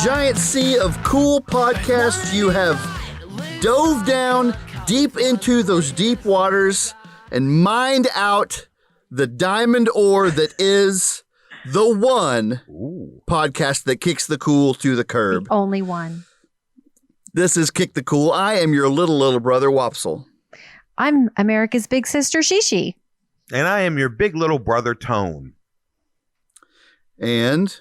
giant sea of cool podcasts. You have dove down deep into those deep waters and mined out the diamond ore that is the one podcast that kicks the cool to the curb. The only one. This is Kick the Cool. I am your little brother, Wopsle. I'm America's big sister, Shishi. And I am your big little brother, Tone. And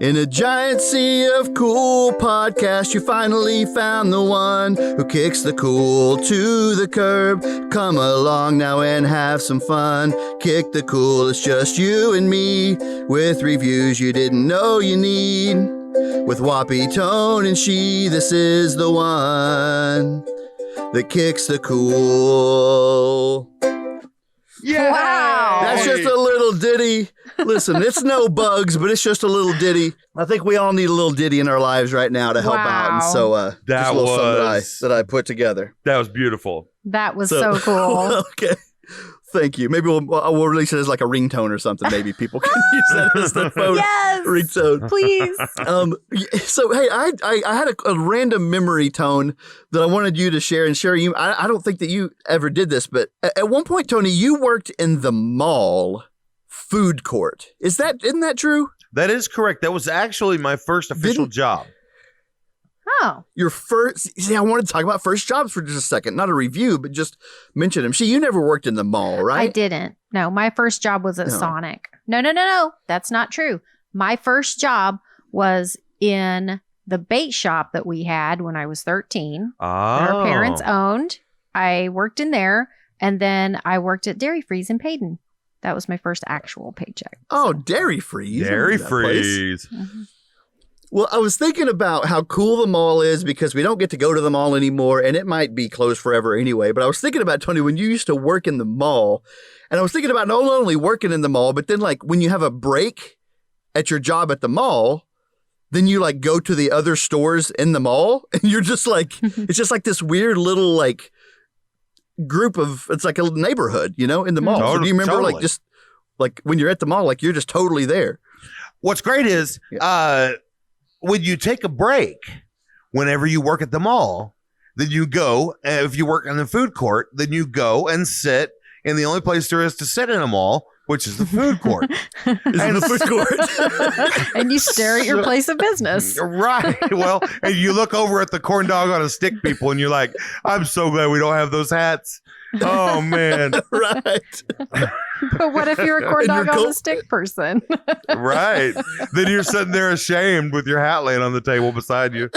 in a giant sea of cool podcasts, you finally found the one who kicks the cool to the curb. Come along now and have some fun. Kick the Cool, it's just you and me, with reviews you didn't know you need. With Whoppy, Tone, and She, this is the one that kicks the cool. Yeah! Wow. That's just a little ditty. Listen, it's no bugs, but it's just a little ditty. I think we all need a little ditty in our lives right now to help out. And so just a little something that I put together. That was beautiful. That was so cool. Okay. Thank you. Maybe we'll release it as like a ringtone or something. Maybe people can use that as the phone ringtone. Please. So, hey, I had a random memory, Tone, that I wanted you to share. And Sherry, I don't think that you ever did this, but at one point, Tony, you worked in the mall food court. Isn't that true? That is correct. That was actually my first official job. Oh. Your first, see, I wanted to talk about first jobs for just a second. Not a review, but just mention them. You never worked in the mall, right? I didn't. No, my first job was at Sonic. No. That's not true. My first job was in the bait shop that we had when I was 13. Oh. That our parents owned. I worked in there, and then I worked at Dairy Freeze in Payton. That was my first actual paycheck. Oh, Dairy Freeze. Dairy Freeze. Mm-hmm. Well, I was thinking about how cool the mall is because we don't get to go to the mall anymore, and it might be closed forever anyway. But I was thinking about, Tony, when you used to work in the mall, and I was thinking about not only working in the mall, but then like when you have a break at your job at the mall, then you like go to the other stores in the mall, and you're just like, it's just like this weird little like group of, it's like a neighborhood, in the mall. So do you remember like just like when you're at the mall, like you're just totally there? What's great is, when you take a break, whenever you work at the mall, then you go, if you work in the food court, then you go and sit in the only place there is to sit in a mall, which is the food court. And the food court. And you stare at your place of business. Right. Well, and you look over at the corn dog on a stick people and you're like, I'm so glad we don't have those hats. Oh, man. Right. But what if you're a corn dog on a stick person? Right. Then you're sitting there ashamed with your hat laying on the table beside you.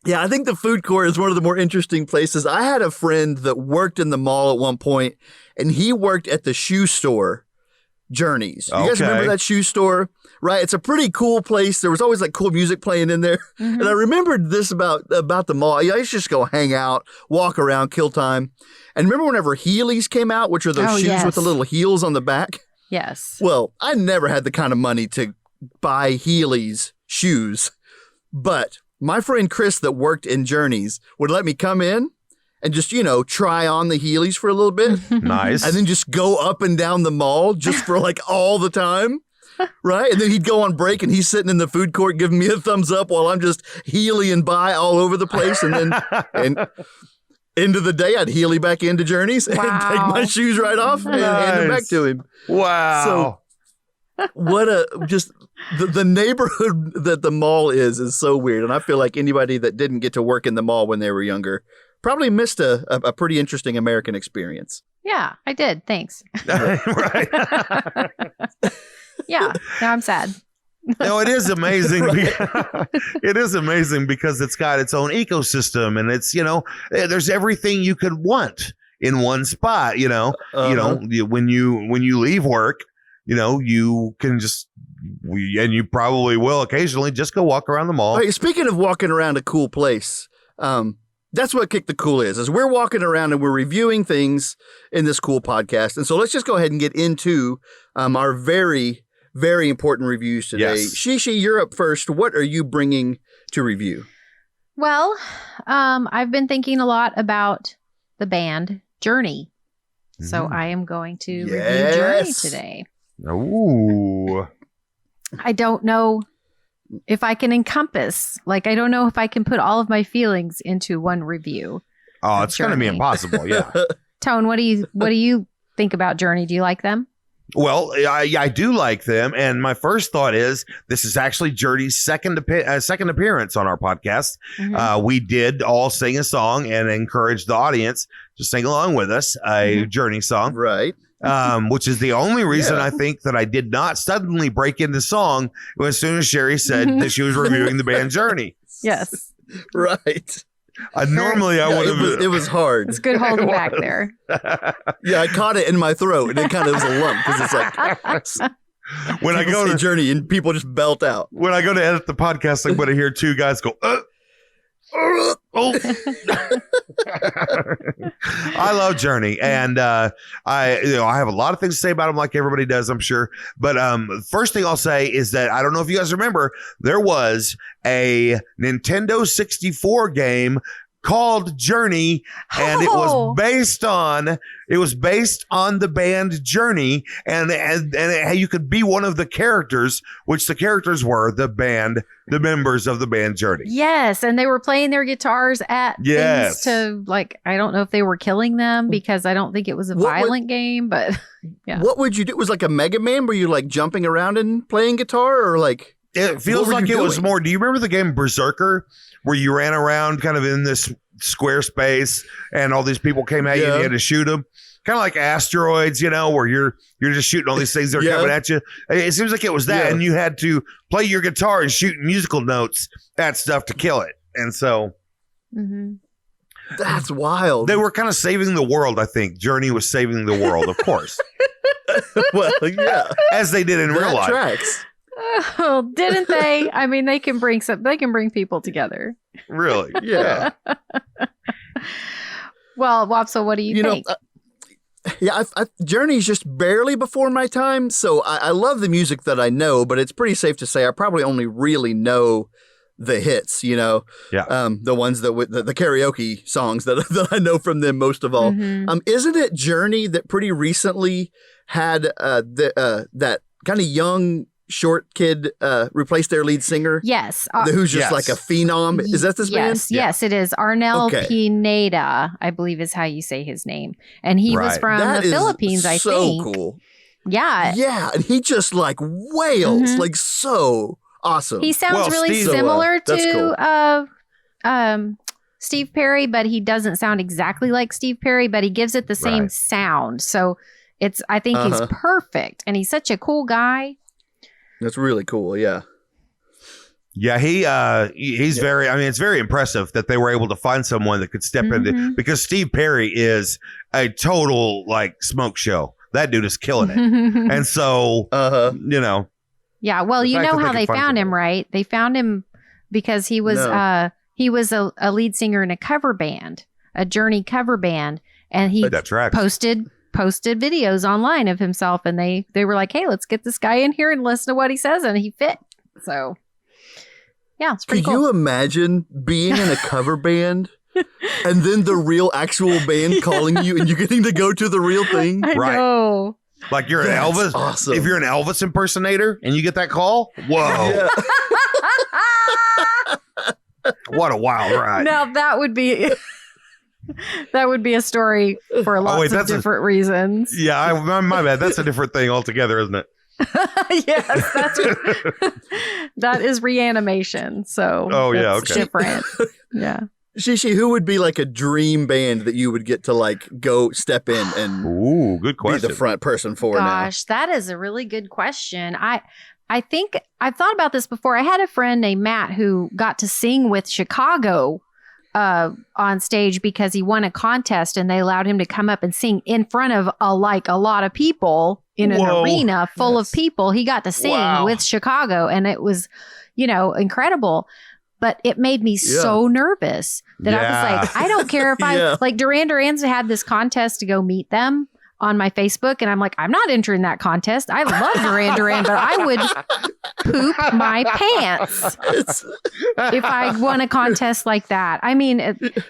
Yeah, I think the food court is one of the more interesting places. I had a friend that worked in the mall at one point, and he worked at the shoe store, Journeys. You guys remember that shoe store? Right? It's a pretty cool place. There was always like cool music playing in there. Mm-hmm. And I remembered this about the mall. I used to just go hang out, walk around, kill time. And remember whenever Heelys came out, which are those shoes with the little heels on the back? Yes. Well, I never had the kind of money to buy Heelys shoes, but my friend Chris that worked in Journeys would let me come in and just, try on the Heelys for a little bit. Nice. And then just go up and down the mall just for like all the time. Right? And then he'd go on break and he's sitting in the food court giving me a thumbs up while I'm just Heelying by all over the place. And then end of the day, I'd Heely back into Journeys and take my shoes right off and hand them back to him. Wow. So what the neighborhood that the mall is so weird. And I feel like anybody that didn't get to work in the mall when they were younger probably missed a pretty interesting American experience. Yeah, I did. Thanks. Right. Yeah. Now I'm sad. No, it is amazing. It is amazing because it's got its own ecosystem and it's, there's everything you could want in one spot, when you leave work, you can just, and you probably will occasionally just go walk around the mall. Right, speaking of walking around a cool place, that's what Kick the Cool is we're walking around and we're reviewing things in this cool podcast. And so let's just go ahead and get into our very, very important reviews today. Yes. Shishi, you're up first. What are you bringing to review? Well, I've been thinking a lot about the band Journey. So I am going to review Journey today. Ooh. I don't know if I can encompass, like, I don't know if I can put all of my feelings into one review. Oh, it's going to be Journey. impossible. Yeah. Tone, what do you think about Journey? Do you like them? Well, I do like them, and my first thought is this is actually Journey's second appearance on our podcast. Mhm. We did all sing a song and encourage the audience to sing along with us, a Journey song, Right. which is the only reason Yeah. I think that I did not suddenly break into song as soon as Sherry said that she was reviewing the band Journey. Yes. Right. Normally I Yeah, would have. it was hard. It's good holding back there. Yeah, I caught it in my throat, and it kind of was a lump because it's like when I people go say to Journey, and people just belt out. when I go to edit the podcast, I'm going to hear two guys go. Oh. I love Journey, and I have a lot of things to say about them, like everybody does, I'm sure. But first thing I'll say is that I don't know if you guys remember, there was a Nintendo 64 game called Journey, and it was based on the band Journey, and you could be one of the characters, which the characters were the members of the band Journey. Yes, and they were playing their guitars at Yes. things to, like, I don't know if they were killing them because I don't think it was a violent game, but yeah. What would you do? Was it like a Mega Man? Were you like jumping around and playing guitar, or like? It feels were like you it was doing? more. Do you remember the game Berserker, where you ran around kind of in this square space and all these people came at you and you had to shoot them? Kind of like Asteroids, where you're just shooting all these things that are coming at you. It seems like it was that, and you had to play your guitar and shoot musical notes at stuff to kill it. And so That's wild. they were kind of saving the world, I think. Journey was saving the world, of course, Well, yeah, as they did in real that life. tracks. Oh, didn't they? I mean, they can bring people together. Really? Yeah. Well, Wapso, what do you think? Yeah, Journey's just barely before my time, so I love the music that I know, but it's pretty safe to say I probably only really know the hits, Yeah. the ones that the karaoke songs that I know from them most of all. Isn't it Journey that pretty recently had that kind of young short kid replace their lead singer? Yes. Who's just like a phenom? Is that this band? Yes, it is. Arnel Okay. Pineda, I believe is how you say his name. And he was Right. from That the is Philippines, I think. So cool. Yeah. Yeah, and he just like wails, like so awesome. He sounds Well, really Steve- similar that's to Steve Perry, but he doesn't sound exactly like Steve Perry, but he gives it the same Right. sound. So I think he's perfect. And he's such a cool guy. That's really cool. Yeah. Yeah, he's very. I mean, it's very impressive that they were able to find someone that could step into, because Steve Perry is a total like smoke show. That dude is killing it, and so Yeah, well, The you fact know that how they they can find found him, people. right? They found him because he was No. a lead singer in a cover band, a Journey cover band, and he that tracks. posted videos online of himself, and they were like, "Hey, let's get this guy in here and listen to what he says," and he fit. So, yeah, it's pretty Could cool. you imagine being in a cover band and then the real actual band calling you and you getting to go to the real thing? I Right. know. Like you're an That's Elvis. awesome. If you're an Elvis impersonator and you get that call, whoa, Yeah. what a wild ride! Now that would be a story for lots of that's a- different reasons. Yeah, my bad. That's a different thing altogether, isn't it? Yes, that is reanimation. So Oh, yeah, that's okay. different. Yeah. Shishi, who would be like a dream band that you would get to like go step in and Ooh, good be question. the front person for Gosh, that is a really good question. I think I've thought about this before. I had a friend named Matt who got to sing with Chicago on stage because he won a contest and they allowed him to come up and sing in front of a lot of people in an Whoa. arena full Yes. of people. He got to sing Wow. with Chicago, and it was, incredible. But it made me so nervous that I was like, I don't care if Yeah. like Duran Duran's had this contest to go meet them on my Facebook, and I'm like, I'm not entering that contest. I love Duran Duran, but I would poop my pants now. if I won a contest like that. I mean,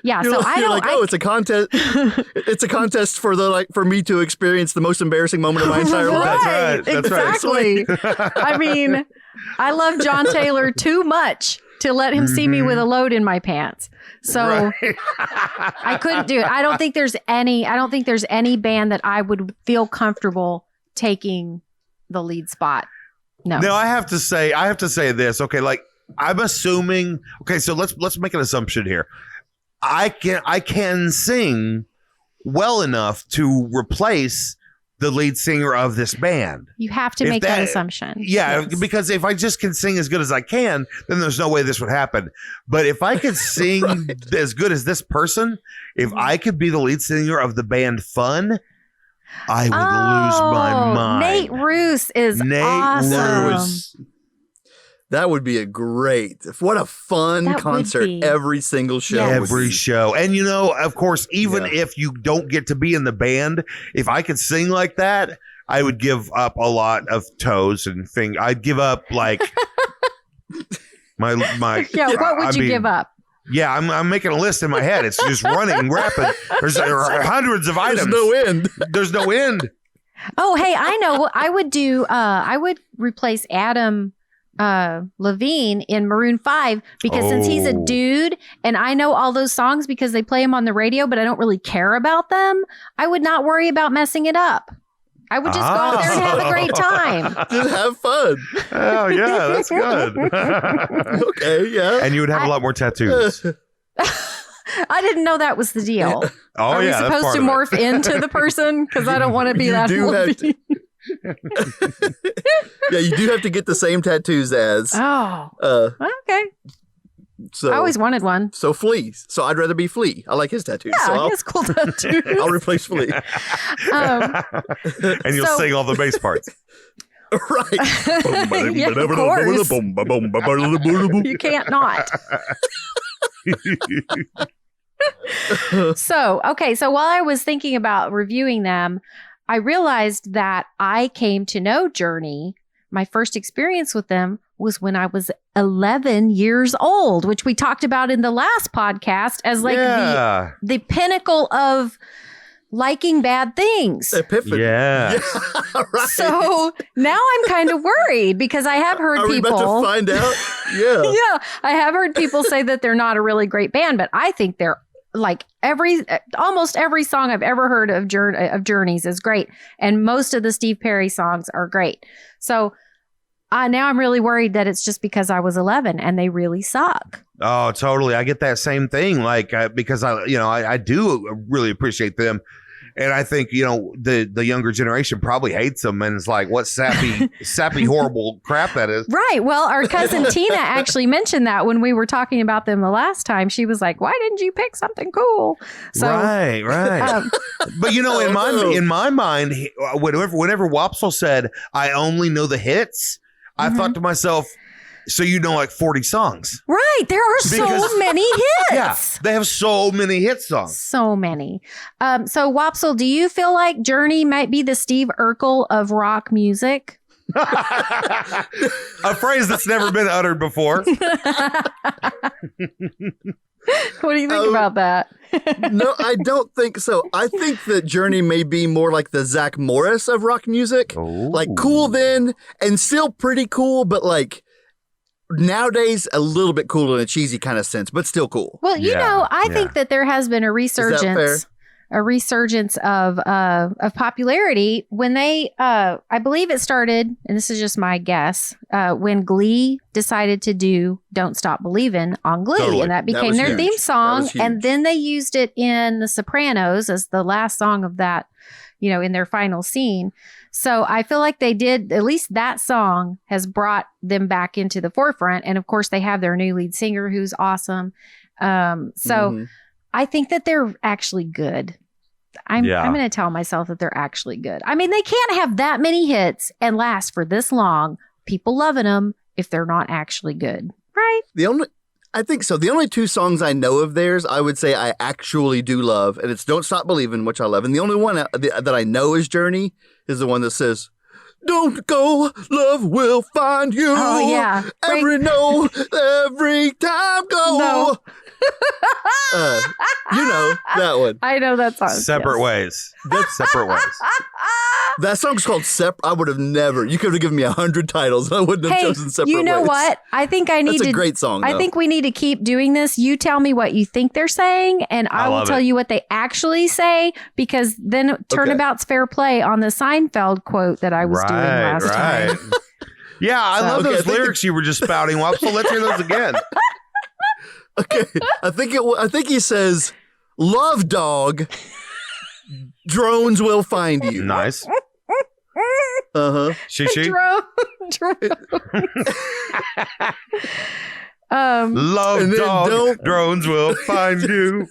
yeah. You're So like, I you're don't. like, it's a contest. It's a contest for me to experience the most embarrassing moment of my entire life. That's right. That's right. Exactly. I mean, I love John Taylor too much to let him see me with a load in my pants. So I couldn't do it. I don't think there's any band that I would feel comfortable taking the lead spot. No. Now I have to say this. Okay, like I'm assuming. Okay, so let's make an assumption here. I can sing well enough to replace the lead singer of this band. You have to make that assumption. Yeah, yes. Because if I just can sing as good as I can, then there's no way this would happen. But if I could sing as good as this person, if I could be the lead singer of the band Fun, I would lose my mind. Nate Roos is awesome. That would be a great, what a fun concert every single show. Every show. And you know, of course, even if you don't get to be in the band, if I could sing like that, I would give up a lot of toes and fingers. I'd give up like my Yeah, what would you give up? Yeah, I'm making a list in my head. It's just running rapid. There are hundreds of items. There's no end. Oh, hey, I know what I would do. I would replace Adam Levine in Maroon 5 because since he's a dude and I know all those songs because they play them on the radio, but I don't really care about them, I would not worry about messing it up. I would just go out there and have a great time. Just have fun. Oh, yeah, that's good. Okay, yeah. And you would have a lot more tattoos. I didn't know that was the deal. Are we supposed to morph into the person? Because I don't want to be that movie. Yeah, you do have to get the same tattoos as. Oh. Okay. So I always wanted one. So Flea. So I'd rather be Flea. I like his tattoos. Yeah, so he has cool tattoos. I'll replace Flea. And you'll sing all the bass parts. Right. Yeah, of course. You can't not. So while I was thinking about reviewing them, I realized that I came to know Journey. My first experience with them was when I was 11 years old, which we talked about in the last podcast as like the pinnacle of liking bad things. Epiphany. Yeah. Right. So now I'm kind of worried because I have heard people. Are we about to find out? Yeah. Yeah. I have heard people say that they're not a really great band, but I think they're like almost every song I've ever heard of Journey's is great. And most of the Steve Perry songs are great. So now I'm really worried that it's just because I was 11 and they really suck. Oh, totally. I get that same thing. Like, because I do really appreciate them. And I think, the younger generation probably hates them and it's like, what sappy, horrible crap that is. Right. Well, our cousin Tina actually mentioned that when we were talking about them the last time. She was like, why didn't you pick something cool? So, right. But, in my mind, whenever Wopsle said, I only know the hits, I thought to myself, so like 40 songs. Right. There are so many hits. Yeah. They have so many hit songs. So many. So Wopsle, do you feel like Journey might be the Steve Urkel of rock music? A phrase that's never been uttered before. What do you think about that? No, I don't think so. I think that Journey may be more like the Zach Morris of rock music. Ooh. Like cool then and still pretty cool, but like nowadays a little bit cool in a cheesy kind of sense, but still cool. Well, I think that there has been a resurgence of popularity when they I believe it started, and this is just my guess, when Glee decided to do Don't Stop Believin' on Glee. Totally. And that became their theme song. And then they used it in The Sopranos as the last song of that, in their final scene. So I feel like they did, at least that song has brought them back into the forefront. And of course they have their new lead singer who's awesome. I think that they're actually good. I'm going to tell myself that they're actually good. I mean, they can't have that many hits and last for this long, people loving them, if they're not actually good. Right? I think so. The only two songs I know of theirs, I would say I actually do love, and it's Don't Stop Believin', which I love. And the only one that I know is Journey is the one that says, don't go, love will find you. Oh, yeah. Every time go. No. You know that one. I know that song. Separate ways. That's separate ways. That song's called I would have never. You could have given me 100 titles, and I wouldn't have chosen Separate Ways. You know what? I think I need That's to. a great song. I think we need to keep doing this. You tell me what you think they're saying, and I will tell you what they actually say. Because then turnabout's fair play on the Seinfeld quote that I was doing last time. Yeah, I love those lyrics you were just spouting, Wop. So let's hear those again. Okay, I think he says, "Love dog, drones will find you." Nice. She. Love dog, drones will find you.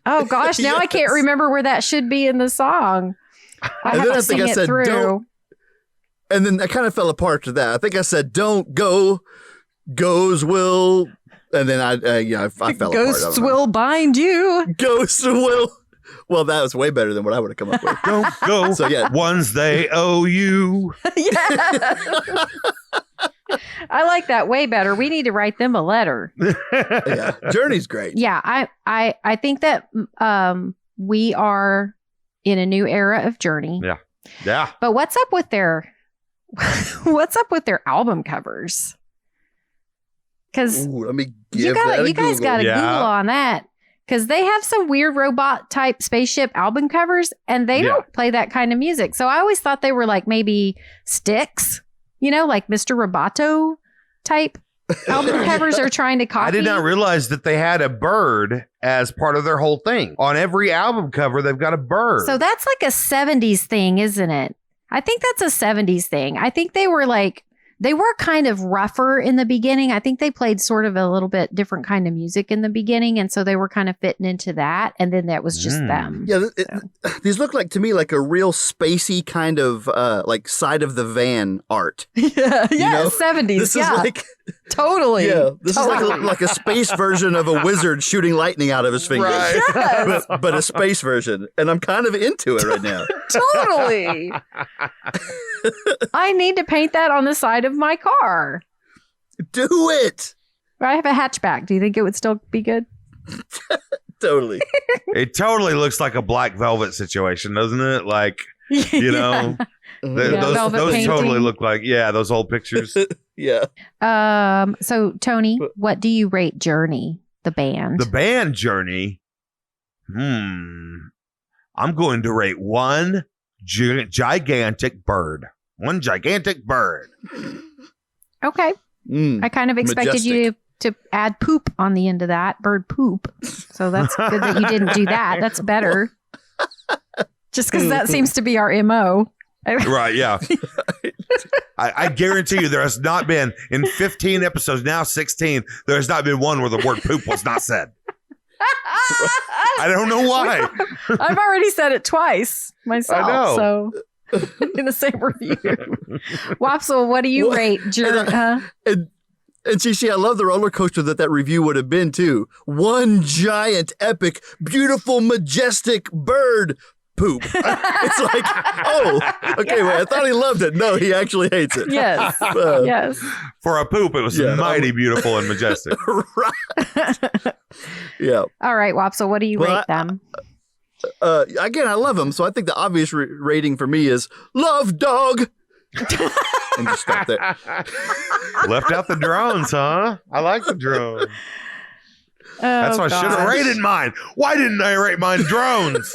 Oh gosh, now I can't remember where that should be in the song. I have to sing it through. Don't, and then I kind of fell apart to that. I think I said, "Don't go, goes will," and then I fell apart. Ghosts will bind you. Ghosts will. Well, that was way better than what I would have come up with. Don't go. So yeah, ones they owe you. Yeah. I like that way better. We need to write them a letter. Yeah, Journey's great. Yeah, I think that we are in a new era of Journey. Yeah, yeah. But what's up with their album covers? Because you guys got to Google on that. Because they have some weird robot type spaceship album covers, and they don't play that kind of music. So I always thought they were like maybe Styx, like Mr. Roboto type album covers are trying to copy. I did not realize that they had a bird as part of their whole thing. On every album cover, they've got a bird. So that's like a 70s thing, isn't it? I think that's a 70s thing. I think they were kind of rougher in the beginning. I think they played sort of a little bit different kind of music in the beginning. And so they were kind of fitting into that. And then that was just them. Yeah. These look like to me like a real spacey kind of like side of the van art. Yeah. 70s. This is like totally. Yeah. This is like a space version of a wizard shooting lightning out of his fingers. Right. Yes. but a space version. And I'm kind of into it right now. Totally. I need to paint that on the side of my car. Do it. I have a hatchback. Do you think it would still be good? Totally. It totally looks like a Black Velvet situation, doesn't it? Like, those totally look like, those old pictures. Yeah. So, Tony, what do you rate Journey, the band? The band Journey? I'm going to rate one gigantic bird. One gigantic bird. Okay. I kind of expected you to add poop on the end of that. Bird poop. So that's good that you didn't do that. That's better. Just because that seems to be our MO. Right, yeah. I guarantee you there has not been, in 15 episodes, now 16, there has not been one where the word poop was not said. I don't know why. I've already said it twice myself. I know. So in the same review. Wopsle, what do you rate? And Shishi, I love the roller coaster that review would have been too. One giant, epic, beautiful, majestic bird poop. It's like, okay, wait, I thought he loved it. No, he actually hates it. Yes. Yes. For a poop, it was mighty beautiful and majestic. Right. Yeah. All right, Wopsle, what do you rate them? Again, I love them, so I think the obvious rating for me is love dog. And just stop there. Left out the drones, huh? I like the drone. That's why I should have rated mine. Why didn't I rate mine drones?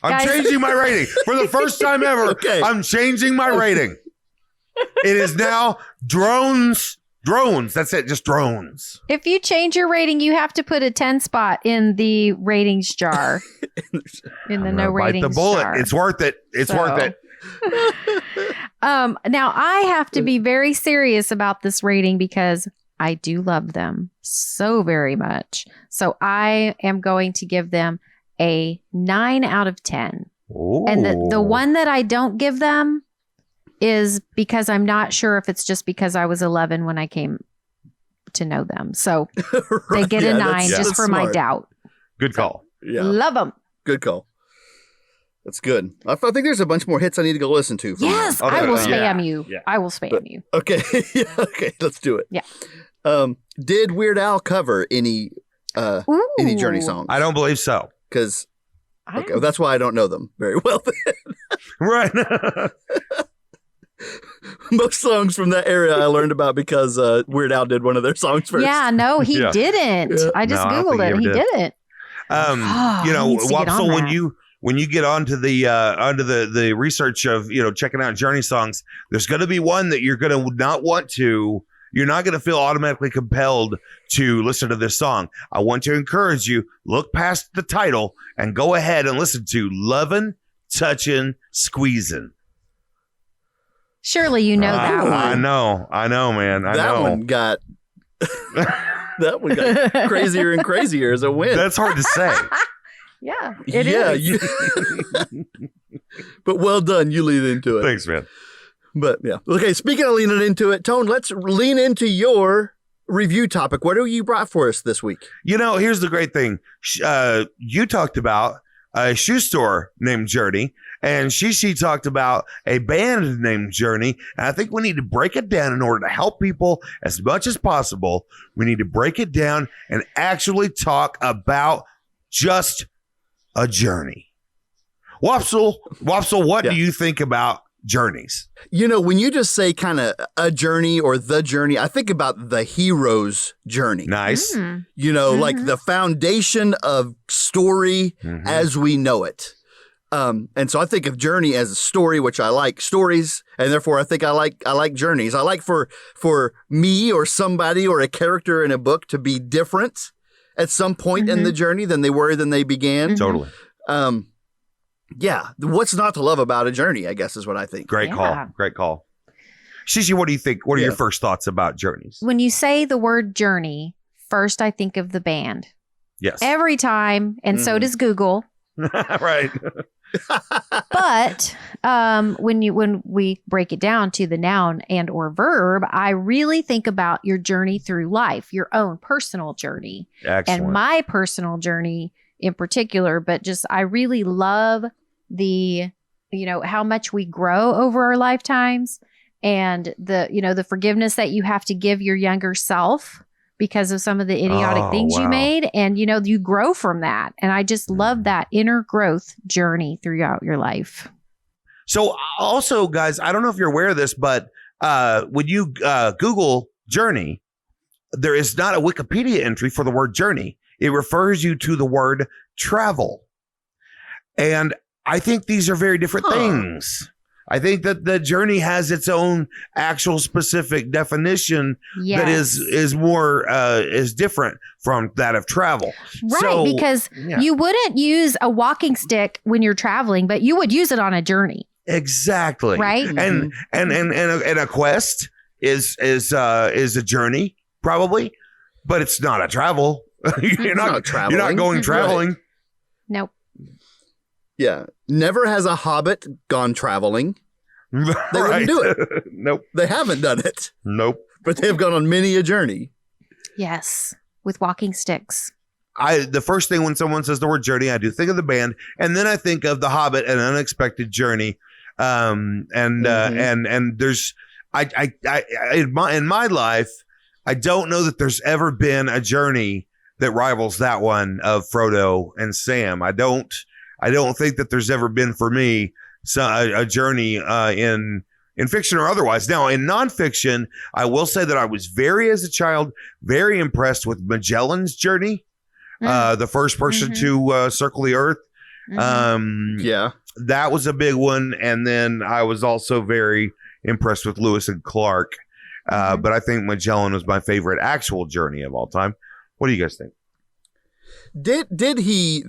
I'm changing my rating. For the first time ever, I'm changing my rating. It is now drones. Drones. That's it. Just drones. If you change your rating, you have to put a 10 spot in the ratings jar. In the no ratings jar. Bite the bullet. Jar. It's worth it. It's worth it. Now, I have to be very serious about this rating because I do love them so very much. So I am going to give them a 9 out of 10. Ooh. And the one that I don't give them is because I'm not sure if it's just because I was 11 when I came to know them. So they get a 9 just for my doubt. Good call. Yeah. Love them. Good call. That's good. I think there's a bunch more hits I need to go listen to. Yes, I will spam you. Yeah. I will spam you. Okay. Okay, let's do it. Yeah. Did Weird Al cover any Journey songs? I don't believe so. Because Okay, well, that's why I don't know them very well. Right. Most songs from that era I learned about because Weird Al did one of their songs first. Yeah, no, he didn't. Yeah. I just No, I don't Googled think it. he He ever didn't. You He needs to get on Wopsle, that. when you get onto the research of checking out Journey songs, there's going to be one that you're going to not want to. You're not going to feel automatically compelled to listen to this song. I want to encourage you, look past the title and go ahead and listen to "Lovin', Touchin', Squeezin'." Surely you know that one. I know, man. That one got crazier and crazier as a win. That's hard to say. Yeah, it is. But well done. You lead into it. Thanks, man. But yeah. Okay, speaking of leaning into it, Tone, let's lean into your review topic. What are you brought for us this week? Here's the great thing. You talked about a shoe store named Journey, and she talked about a band named Journey. And I think we need to break it down in order to help people as much as possible. We need to break it down and actually talk about just a journey. Wopsle, what do you think about journeys? When you just say kind of a journey or the journey, I think about the hero's journey. Nice. Like the foundation of story as we know it. And so I think of journey as a story, which I like stories, and therefore I think I like journeys. I like for me or somebody or a character in a book to be different at some point in the journey than they began. Totally. Yeah. What's not to love about a journey, I guess, is what I think. Great call. Shishi, what do you think? What are your first thoughts about journeys? When you say the word journey, first I think of the band. Yes. Every time, and so does Google. Right. But when we break it down to the noun and or verb, I really think about your journey through life, your own personal journey. Excellent. And my personal journey in particular, but just I really love the how much we grow over our lifetimes, and the forgiveness that you have to give your younger self because of some of the idiotic things you made, and you grow from that. And I just love that inner growth journey throughout your life. So also, guys, I don't know if you're aware of this, but when you Google journey, there is not a Wikipedia entry for the word journey. It refers you to the word travel. And I think these are very different things. I think that the journey has its own actual specific definition that is more is different from that of travel. Right, because you wouldn't use a walking stick when you're traveling, but you would use it on a journey. Exactly. Right. And a quest is a journey probably, but it's not a travel. You're not traveling. You're not going traveling. Right. Nope. Yeah. Never has a hobbit gone traveling. They wouldn't do it. Nope. They haven't done it. Nope. But they have gone on many a journey. Yes. With walking sticks. The first thing when someone says the word journey, I do think of the band, and then I think of The Hobbit, An Unexpected Journey. And there's in my life, I don't know that there's ever been a journey that rivals that one of Frodo and Sam. I don't think that there's ever been for me a journey in fiction or otherwise. Now, in nonfiction, I will say that I was as a child, very impressed with Magellan's journey, the first person to circle the earth. That was a big one. And then I was also very impressed with Lewis and Clark. But I think Magellan was my favorite actual journey of all time. What do you guys think? Did he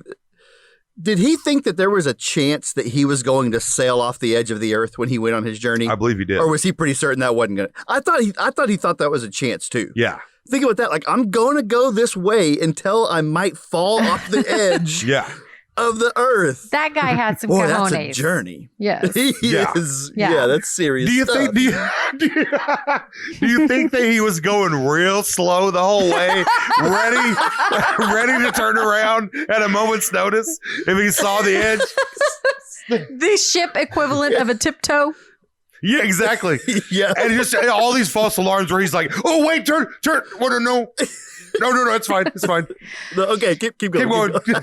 think that there was a chance that he was going to sail off the edge of the earth when he went on his journey? I believe he did. Or was he pretty certain that wasn't going to? I thought he thought that was a chance too. Yeah. Think about that. Like, I'm going to go this way until I might fall off the edge of the earth. That guy had some cojones. That's a journey. Yes. He is. Yeah, that's serious stuff. Do you think that he was going real slow the whole way, ready to turn around at a moment's notice if he saw the edge? The ship equivalent of a tiptoe. Yeah, exactly. Yeah. And just all these false alarms where he's like, oh, wait, turn. What? No, it's fine. It's fine. No, okay, keep going. Keep going.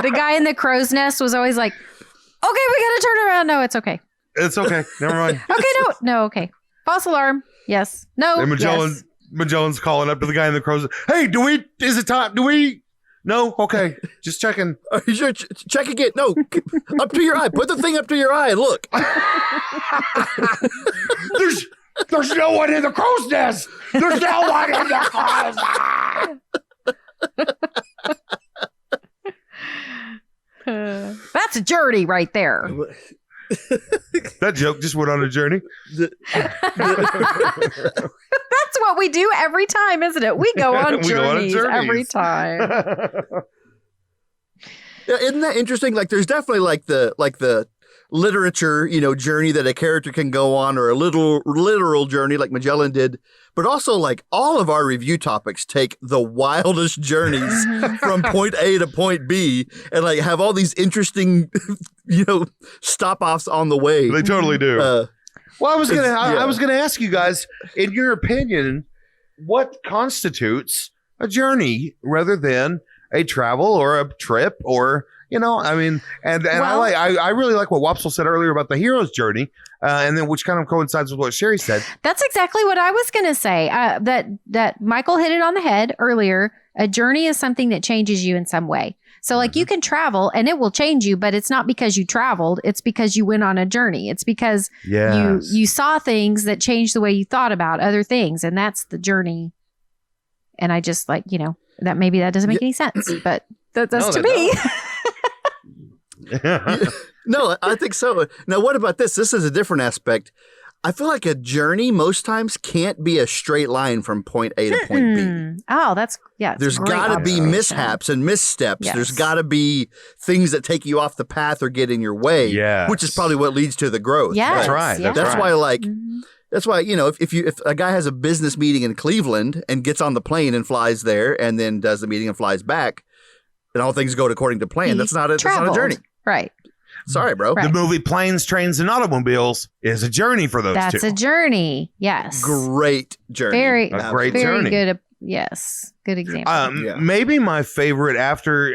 The guy in the crow's nest was always like, okay, we got to turn around. No, it's okay. It's okay. Never mind. Okay, no, okay. False alarm. Yes. No. And Yes. Magellan's calling up to the guy in the crow's. Hey, is it time? No? Okay. Just checking. Are you sure? Check again. No, up to your eye. Put the thing up to your eye and look. There's no one in the crow's nest. There's no one in the crow's nest. That's a journey right there. That joke just went on a journey. That's what we do every time, isn't it? We go on journeys every time. Yeah, isn't that interesting? Like, there's definitely like the literature, journey that a character can go on, or a literal journey like Magellan did. But also, like, all of our review topics take the wildest journeys from point A to point B, and like have all these interesting, stop offs on the way. They totally do. Well, I was gonna ask you guys, in your opinion, what constitutes a journey rather than a travel or a trip, or I really like what Wopsle said earlier about the hero's journey, and then which kind of coincides with what Sherry said. That's exactly what I was going to say. That Michael hit it on the head earlier. A journey is something that changes you in some way. So like you can travel and it will change you, but it's not because you traveled. It's because you went on a journey. It's because you saw things that changed the way you thought about other things. And that's the journey. And I just that maybe that doesn't make any sense, but that's to me. No, I think so. Now, what about this? This is a different aspect. I feel like a journey most times can't be a straight line from point A to point B. Oh, that's There's got to be mishaps and missteps. Yes. There's got to be things that take you off the path or get in your way. Yes. Which is probably what leads to the growth. Yes. That's right. Yeah. That's why, that's why, if a guy has a business meeting in Cleveland and gets on the plane and flies there and then does the meeting and flies back, and all things go according to plan, that's not a journey. Right. Sorry, bro. Right. The movie Planes, Trains, and Automobiles is a journey for those two. That's a journey. Yes. Great journey. Very great journey. Good. Yes. Good example. Maybe my favorite after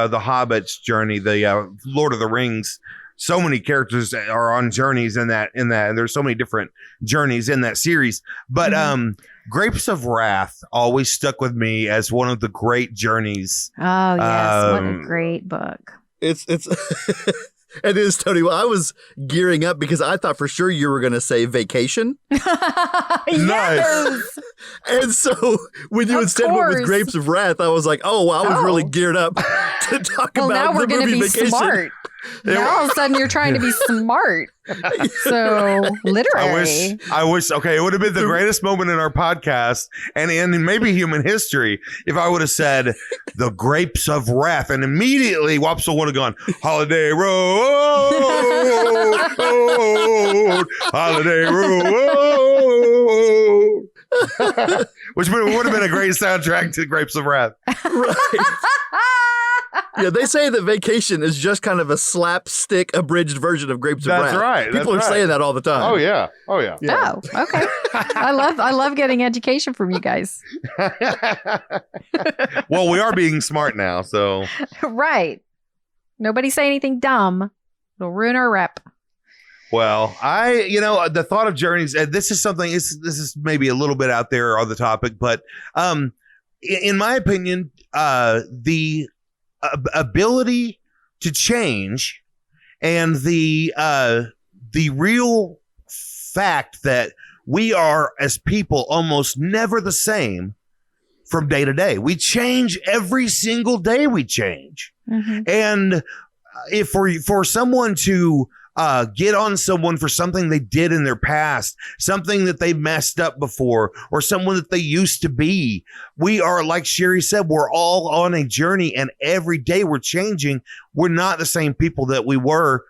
the Hobbit's journey, the Lord of the Rings. So many characters are on journeys in that, and there's so many different journeys in that series. But Grapes of Wrath always stuck with me as one of the great journeys. Oh yes, what a great book. It's it is, Tony. Well, I was gearing up because I thought for sure you were going to say Vacation. Yes. And so when you instead went with Grapes of Wrath, I was like, I was really geared up to talk about now we're the movie be Vacation. Smart. Now all of a sudden you're trying to be smart. So literary. I wish. Okay, it would have been the greatest moment in our podcast and in maybe human history if I would have said the Grapes of Wrath, and immediately Wopsle would have gone Holiday Road, Holiday Road, which would have been a great soundtrack to Grapes of Wrath. Right. Yeah, they say that Vacation is just kind of a slapstick abridged version of Grapes of Wrath. That's right. People are saying that all the time. Oh yeah. Oh, okay. I love getting education from you guys. Well, we are being smart now, so right. Nobody say anything dumb. It'll ruin our rep. Well, the thought of journeys, and this is something, this is maybe a little bit out there on the topic, but in my opinion, the ability to change and the real fact that we are as people almost never the same from day to day. We change every single day. We change. Mm-hmm. And if for someone to get on someone for something they did in their past, something that they messed up before, or someone that they used to be. We are, like Sherry said, we're all on a journey, and every day we're changing. We're not the same people that we were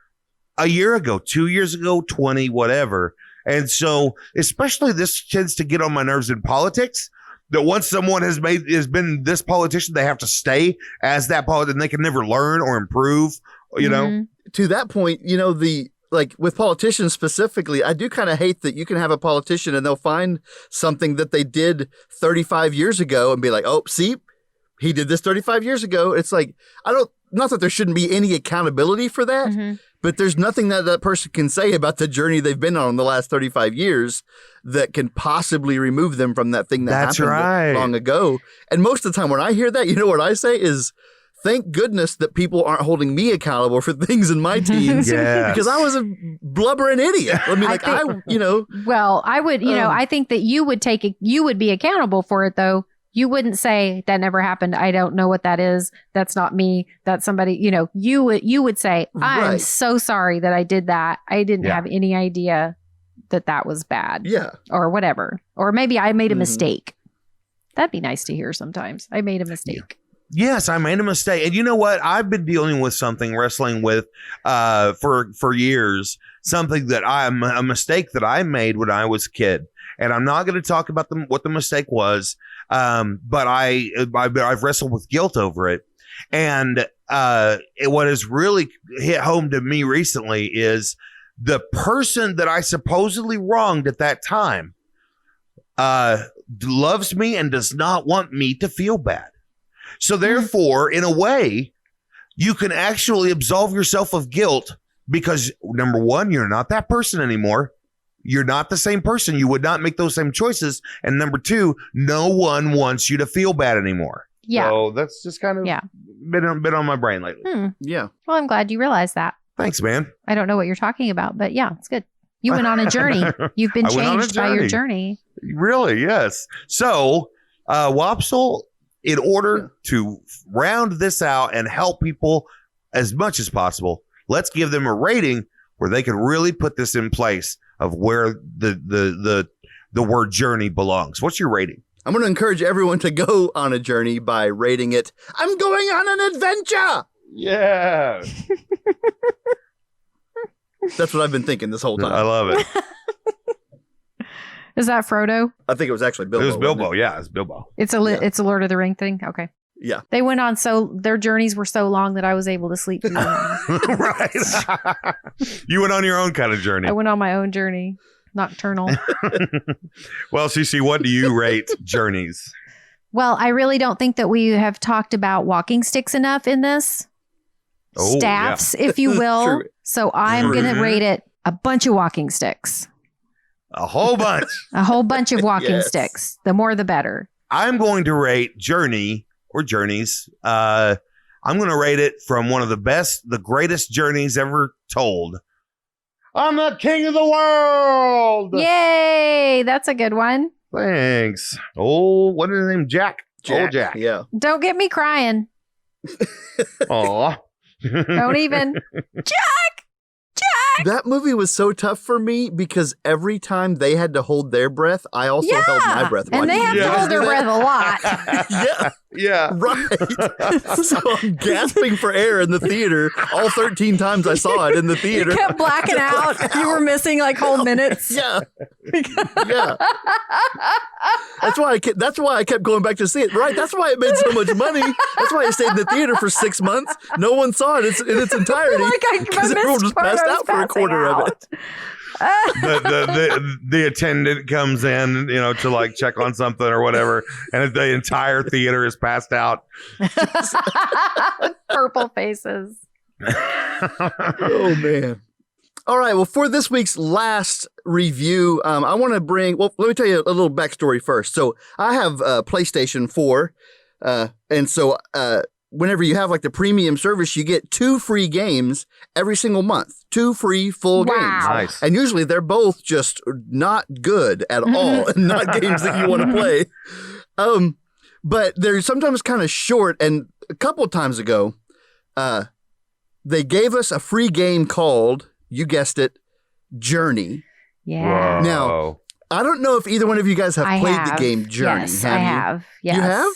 a year ago, 2 years ago, 20, whatever. And so, especially this tends to get on my nerves in politics, that once someone has been this politician, they have to stay as that politician, and they can never learn or improve, you know? To that point, with politicians specifically, I do kind of hate that you can have a politician and they'll find something that they did 35 years ago and be like, oh, see, he did this 35 years ago. It's like, not that there shouldn't be any accountability for that, but there's nothing that person can say about the journey they've been on the last 35 years that can possibly remove them from that thing that happened long ago. And most of the time when I hear that, you know what I say is, thank goodness that people aren't holding me accountable for things in my teens because I was a blubbering idiot. I mean, Well, I would, I think that you would be accountable for it though. You wouldn't say that never happened. I don't know what that is. That's not me. That's somebody, you would say, I'm so sorry that I did that. I didn't have any idea that was bad. Yeah. Or whatever. Or maybe I made a mistake. That'd be nice to hear sometimes. I made a mistake. Yes, I made a mistake. And you know what? I've been dealing with wrestling with for years, something that a mistake that I made when I was a kid. And I'm not going to talk about what the mistake was, but I've wrestled with guilt over it. And what has really hit home to me recently is the person that I supposedly wronged at that time loves me and does not want me to feel bad. So therefore, in a way, you can actually absolve yourself of guilt because, number one, you're not that person anymore. You're not the same person. You would not make those same choices. And number two, no one wants you to feel bad anymore. Yeah. So that's just kind of been on my brain lately. Yeah. Well, I'm glad you realized that. Thanks, man. I don't know what you're talking about, but yeah, it's good. You went on a journey. You've been changed by your journey. Really? Yes. So, Wopsle, in order to round this out and help people as much as possible, let's give them a rating where they can really put this in place of where the word journey belongs. What's your rating? I'm going to encourage everyone to go on a journey by rating it, I'm going on an adventure. Yeah. That's what I've been thinking this whole time. I love it. Is that Frodo? I think it was actually Bilbo. It was Bilbo. Yeah, it's Bilbo. It's a Lord of the Ring thing. Okay. Yeah. They went on their journeys were so long that I was able to sleep through them. Right. You went on your own kind of journey. I went on my own journey. Nocturnal. Well, Cece, what do you rate journeys? Well, I really don't think that we have talked about walking sticks enough in this. Staffs, if you will. True. So I'm going to rate it a bunch of walking sticks. A whole bunch. A whole bunch of walking sticks. The more, the better. I'm going to rate journey or journeys. I'm going to rate it from one of the greatest journeys ever told. I'm the king of the world. Yay. That's a good one. Thanks. Oh, what is his name? Jack. Old Jack. Yeah. Don't get me crying. Aw. Don't even. Jack. That movie was so tough for me because every time they had to hold their breath, I also held my breath. And they have to hold their breath a lot. Yeah. Right. So I'm gasping for air in the theater all 13 times I saw it in the theater. You kept blacking out. You were missing like whole minutes. Yeah. That's why I kept going back to see it. Right. That's why it made so much money. That's why it stayed in the theater for 6 months. No one saw it in its entirety. Because everyone just passed out for a quarter of it. The attendant comes in, to like check on something or whatever, and the entire theater is passed out. Purple faces. Oh man. All right. Well, for this week's last review, I want to let me tell you a little backstory first. So I have PlayStation 4, and so whenever you have like the premium service, you get 2 free games every single month. 2 free full games. Nice. And usually they're both just not good at all and not games that you want to play. But they're sometimes kind of short. And a couple of times ago, they gave us a free game called, you guessed it, Journey. Yeah. Whoa. Now, I don't know if either one of you guys have played the game Journey. Yes, I have. Yes. You have?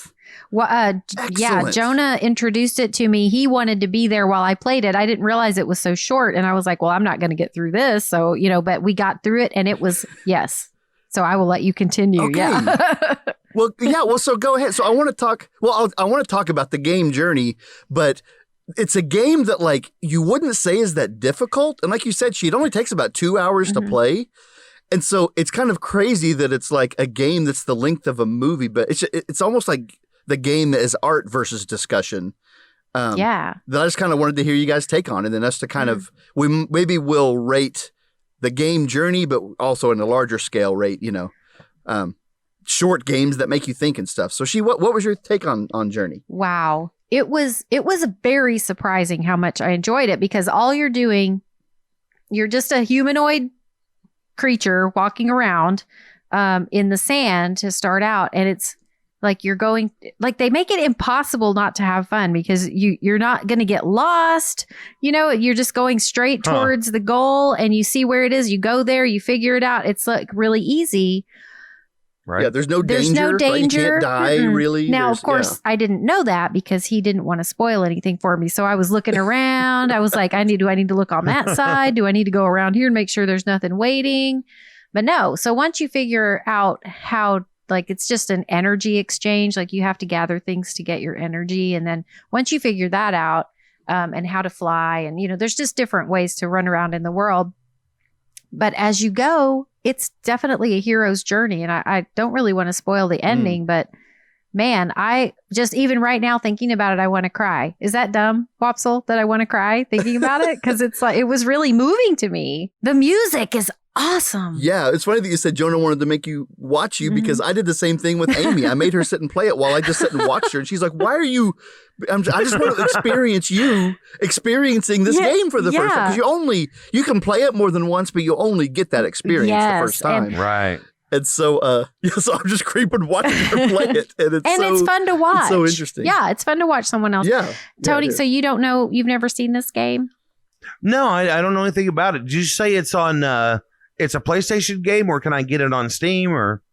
Well, yeah, Jonah introduced it to me. He wanted to be there while I played it. I didn't realize it was so short. And I was like, well, I'm not going to get through this. So, but we got through it and it was, yes. So I will let you continue. Okay. Yeah. Well, so go ahead. So I want to talk, I want to talk about the game Journey, but it's a game that like you wouldn't say is that difficult. And like you said, it only takes about 2 hours to play. And so it's kind of crazy that it's like a game that's the length of a movie, but it's almost like the game is art versus discussion. Yeah. That I just kind of wanted to hear you guys take on, and then us to kind of maybe we'll rate the game journey, but also in a larger scale rate, short games that make you think and stuff. So what was your take on Journey? Wow. It was very surprising how much I enjoyed it, because all you're doing, you're just a humanoid creature walking around in the sand to start out. And it's like they make it impossible not to have fun, because you're not going to get lost. You're just going straight towards the goal, and you see where it is. You go there, you figure it out. It's like really easy. Right. Yeah, there's no danger. Right? You can't die, really. Now, of course, I didn't know that because he didn't want to spoil anything for me. So I was looking around. I was like, do I need to look on that side? Do I need to go around here and make sure there's nothing waiting? But no. So once you figure out how, it's just an energy exchange, you have to gather things to get your energy. And then once you figure that out, and how to fly, and, there's just different ways to run around in the world. But as you go, it's definitely a hero's journey. And I don't really want to spoil the ending, but man, I just, even right now thinking about it, I want to cry. Is that dumb, Wopsle, that I want to cry thinking about it? Because it's it was really moving to me. The music is awesome. Yeah, it's funny that you said Jonah wanted to make you watch you, because I did the same thing with Amy. I made her sit and play it while I just sit and watched her. And she's like, why are you... I just want to experience you experiencing this game for the first time. Because you can play it more than once, but you only get that experience the first time. Right. And so, so I'm just creeping watching her play it. And it's fun to watch. It's so interesting. Yeah, it's fun to watch someone else. Yeah. Tony, so you don't know, you've never seen this game? No, I don't know anything about it. Did you say it's on, it's a PlayStation game, or can I get it on Steam, or?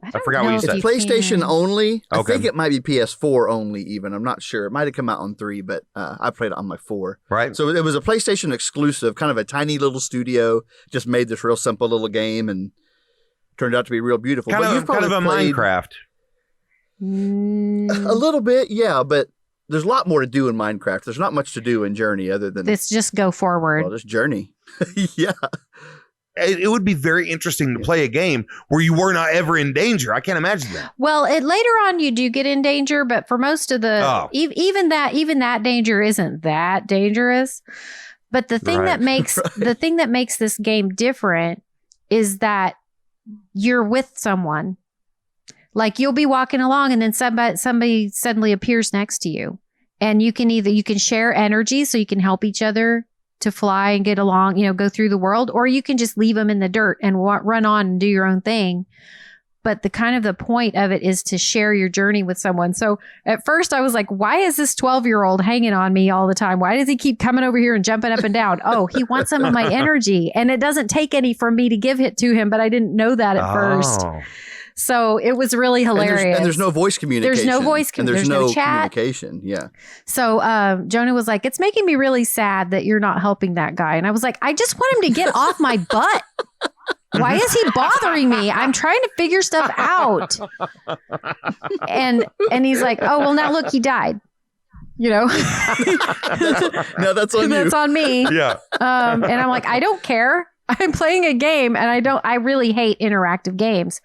I forgot what you said. It's PlayStation only. Okay. I think it might be PS4 only even. I'm not sure. It might have come out on 3, but I played it on my 4. Right. So it was a PlayStation exclusive, kind of a tiny little studio, just made this real simple little game and turned out to be real beautiful. Kind of a Minecraft. A little bit, yeah, but there's a lot more to do in Minecraft. There's not much to do in Journey other than... It's just go forward. Well, just Journey. Yeah. It would be very interesting to play a game where you were not ever in danger. I can't imagine that. Well, later on you do get in danger, but for most of the even that danger isn't that dangerous. But the thing that makes the thing that makes this game different is that you're with someone. Like you'll be walking along, and then somebody suddenly appears next to you, and you can share energy, so you can help each other to fly and get along, go through the world, or you can just leave them in the dirt and run on and do your own thing. But the point of it is to share your journey with someone. So at first I was like, why is this 12-year-old hanging on me all the time? Why does he keep coming over here and jumping up and down? Oh, he wants some of my energy, and it doesn't take any from me to give it to him, but I didn't know that at first. So it was really hilarious. And there's no voice communication. There's no voice communication. And there's no chat. communication. Yeah. So Jonah was like, it's making me really sad that you're not helping that guy. And I was like, I just want him to get off my butt. Why is he bothering me? I'm trying to figure stuff out. And he's like, oh, well, now look, he died. No, that's on you. That's on me. Yeah. And I'm like, I don't care. I'm playing a game, and I really hate interactive games.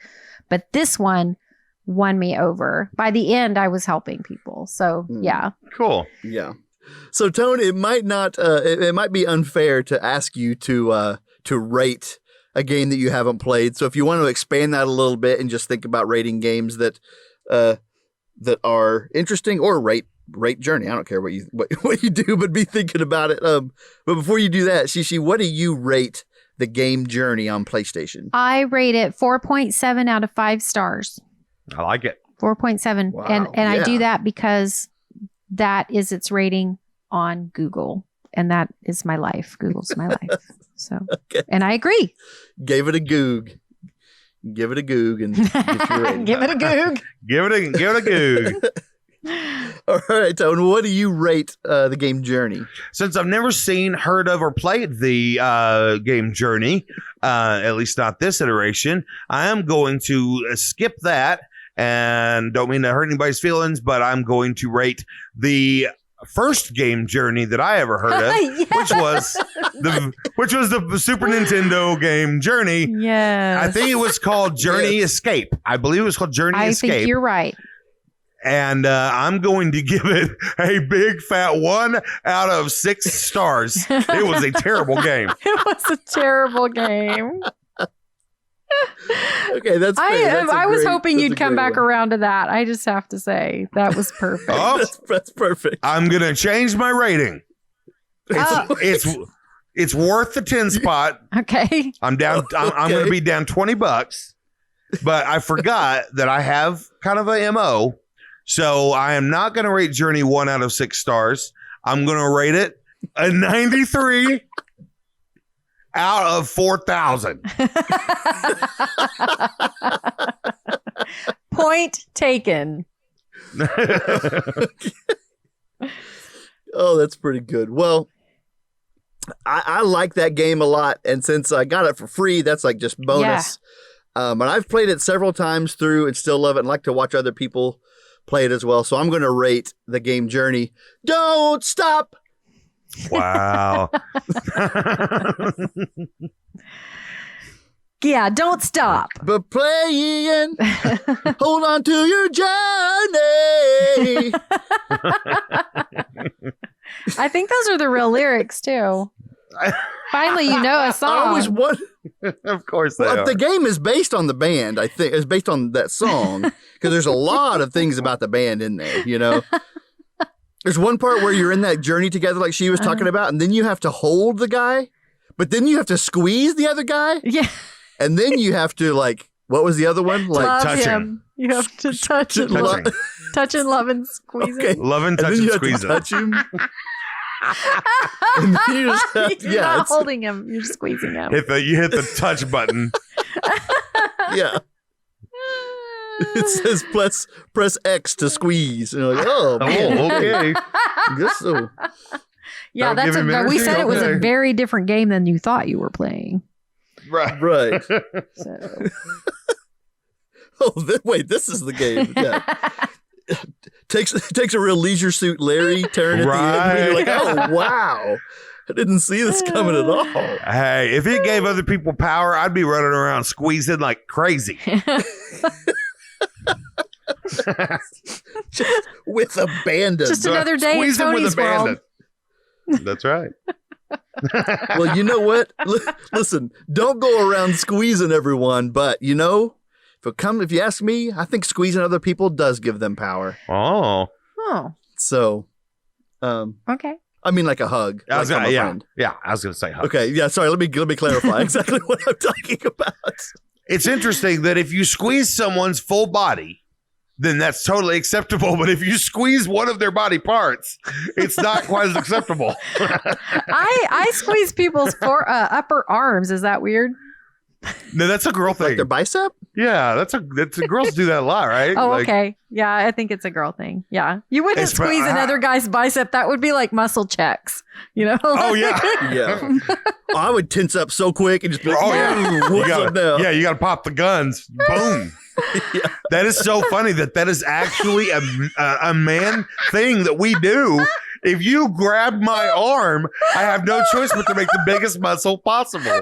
But this one won me over. By the end, I was helping people. So, yeah. Cool. Yeah. So, Tone, it might not, it might be unfair to ask you to rate a game that you haven't played. So, if you want to expand that a little bit and just think about rating games that are interesting, or rate Journey. I don't care what you do, but be thinking about it. But before you do that, Shishi, what do you rate the game Journey on PlayStation? I rate it 4.7 out of 5 stars. I like it. 4.7. Wow. And I do that because that is its rating on Google. And that is my life. Google's my life. So, okay. And I agree. Gave it a goog. Give it a goog and get your rating. Give it a goog. Give it a goog. All right, Tone, what do you rate the game Journey? Since I've never seen, heard of, or played the game Journey, at least not this iteration, I am going to skip that, and don't mean to hurt anybody's feelings, but I'm going to rate the first game Journey that I ever heard of, yes. which was the Super Nintendo game Journey. Yes. I think it was called Journey Escape. I believe it was called Journey Escape. I think you're right. And I'm going to give it a big fat 1 out of 6 stars. It was a terrible game. It was a terrible game. Okay, that's fair. I was hoping you'd come back around to that. I just have to say that was perfect. Oh, that's perfect. I'm going to change my rating. It's worth the 10 spot. Okay. I'm down. I'm going to be down $20, but I forgot that I have kind of a MO. So I am not going to rate Journey 1 out of 6 stars. I'm going to rate it a 93 out of 4,000. Point taken. Oh, that's pretty good. Well, I like that game a lot. And since I got it for free, that's like just bonus. Yeah. And I've played it several times through and still love it and like to watch other people play it as well. So I'm going to rate the game Journey. Don't stop. Wow. Yeah, don't stop. But playing, hold on to your journey. I think those are the real lyrics too. Finally, you know a song. I always want. Of course they are. The game is based on the band, I think. It's based on that song because there's a lot of things about the band in there, you know? There's one part where you're in that journey together like she was talking about, and then you have to hold the guy, but then you have to squeeze the other guy. Yeah. And then you have to, like, what was the other one? Like, touch him. You have to touch and love. Touch and love and squeeze him. Love and touch and squeeze him. Touch him. And then you just have, You're not holding him. You're squeezing him. You hit the touch button. Yeah. It says press X to squeeze. And you're like, oh, okay. Guess so. Yeah, we said it was a very different game than you thought you were playing. Right. So. Wait, this is the game. Yeah. takes a real Leisure Suit Larry turn at the end. And you're like, oh, wow. I didn't see this coming at all. Hey, if it gave other people power, I'd be running around squeezing like crazy. Just with abandon. Just another day in Tony's world. That's right. Well, you know what? Listen, don't go around squeezing everyone, but you know, if you ask me, I think squeezing other people does give them power. Oh. So, okay. I mean, like a hug. I was like gonna say hug. Okay, yeah. Sorry, let me clarify exactly what I'm talking about. It's interesting that if you squeeze someone's full body, then that's totally acceptable. But if you squeeze one of their body parts, it's not quite as acceptable. I squeeze people's upper arms. Is that weird? No, that's a girl thing. Like their bicep? Yeah, that's girls do that a lot, right? Oh, okay. Yeah, I think it's a girl thing. Yeah. You wouldn't squeeze another guy's bicep. That would be like muscle checks, you know? Oh, yeah. Yeah. I would tense up so quick and just be like, what's up now? Yeah, you got to pop the guns. Boom. Yeah. That is so funny that is actually a man thing that we do. If you grab my arm, I have no choice but to make the biggest muscle possible.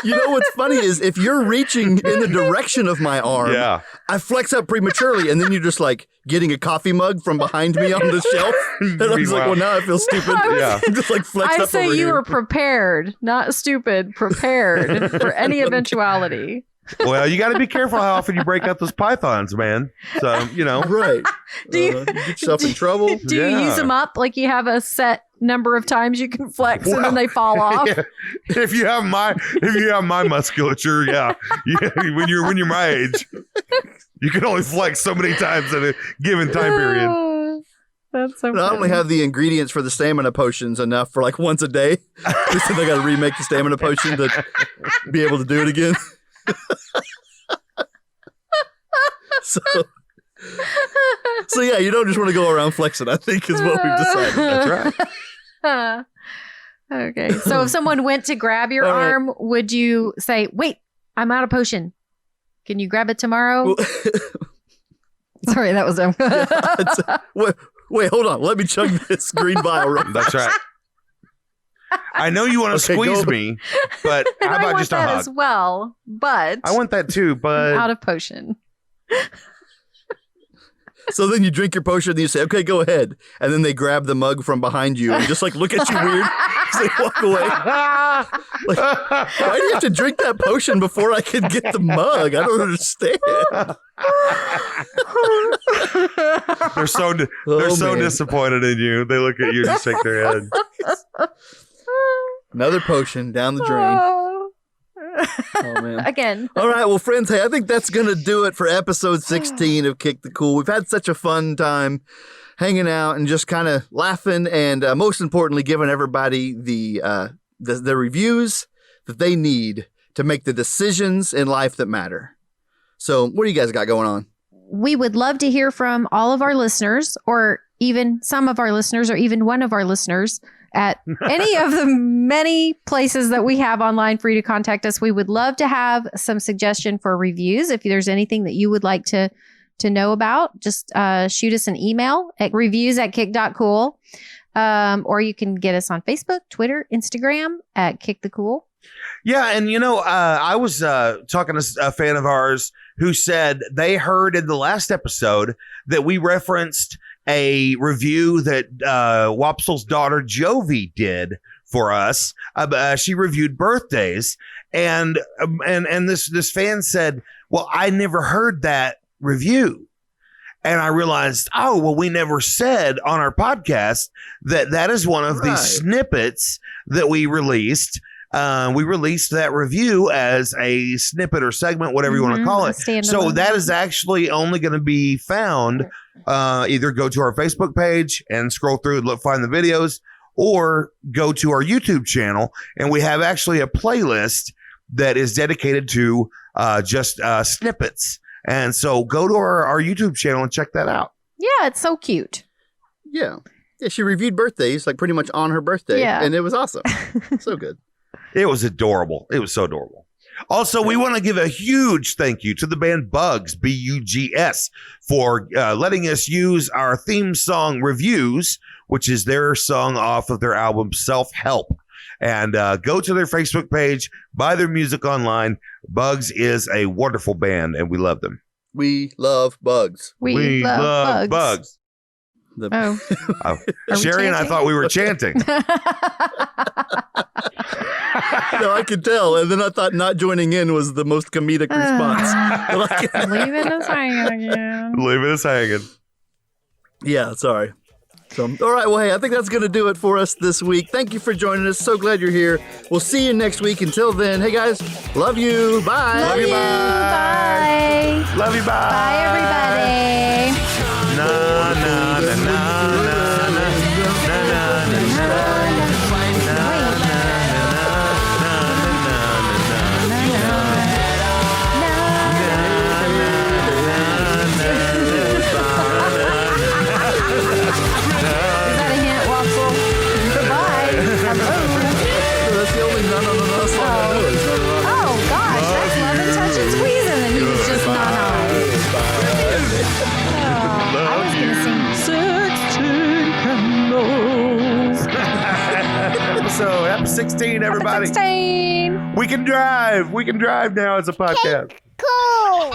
You know what's funny is if you're reaching in the direction of my arm, I flex up prematurely, and then you're just like getting a coffee mug from behind me on the shelf. And I was like, well, now I feel stupid. I'm just like flexed up I say over you here. were prepared, not stupid, prepaed for any eventuality. Well, you got to be careful how often you break out those pythons, man. So, you know. Right. Do you get yourself in trouble? Do you use them up? Like you have a set number of times you can flex and then they fall off? Yeah. If you have my musculature, when you're my age, you can only flex so many times in a given time period. That's so funny. I only have the ingredients for the stamina potions enough for like once a day. So I got to remake the stamina potion to be able to do it again. So yeah, you don't just want to go around flexing, I think is what we've decided. That's right. Okay. So if someone went to grab your arm, would you say, wait, I'm out of potion. Can you grab it tomorrow? Sorry, that was dumb. Wait, hold on. Let me chug this green vial real That's right. I know you want to squeeze me, but and how about I want just a that hug? as well, but I want that too, but I'm out of potion. So then you drink your potion and you say, okay, go ahead. And then they grab the mug from behind you and just like look at you weird as they walk away. Like, why do you have to drink that potion before I can get the mug? I don't understand. They're so disappointed in you. They look at you and shake their head. Another potion down the drain. Oh, man. Again. All right. Well, friends, hey, I think that's going to do it for episode 16 of Kick the Cool. We've had such a fun time hanging out and just kind of laughing and most importantly, giving everybody the reviews that they need to make the decisions in life that matter. So what do you guys got going on? We would love to hear from all of our listeners, or even some of our listeners, or even one of our listeners at any of the many places that we have online for you to contact us. We would love to have some suggestion for reviews. If there's anything that you would like to know about, just shoot us an email at reviews@kick.cool. Or you can get us on Facebook, Twitter, Instagram at Kick the Cool. Yeah, and I was talking to a fan of ours who said they heard in the last episode that we referenced a review that Wopsel's daughter Jovi did for us. She reviewed birthdays, and this fan said, "Well, I never heard that review." And I realized, oh, well, we never said on our podcast that is one of the snippets that we released. We released that review as a snippet or segment, whatever you want to call it. So that is actually only going to be found. Either go to our Facebook page and scroll through and find the videos, or go to our YouTube channel. And we have actually a playlist that is dedicated to just snippets. And so go to our YouTube channel and check that out. Yeah, it's so cute. Yeah. Yeah, she reviewed birthdays, like pretty much on her birthday. Yeah. And it was awesome. So good. It was adorable. It was so adorable. Also, we want to give a huge thank you to the band Bugs, Buggs, for letting us use our theme song Reviews, which is their song off of their album Self-Help. And go to their Facebook page, buy their music online. Bugs is a wonderful band, and we love them. We love Bugs. We love Bugs. Sherry and I thought we were chanting. No, I could tell. And then I thought not joining in was the most comedic response. Leaving us hanging again. Leaving us hanging. Yeah, sorry. So, all right, well, hey, I think that's going to do it for us this week. Thank you for joining us. So glad you're here. We'll see you next week. Until then, hey, guys, love you. Bye. Love you. Bye. Love you. Bye. Bye, everybody. Na, na, na, na, na, na, na, na, na. So happy 16, everybody. Happy 16. We can drive. We can drive now as a podcast. Cool.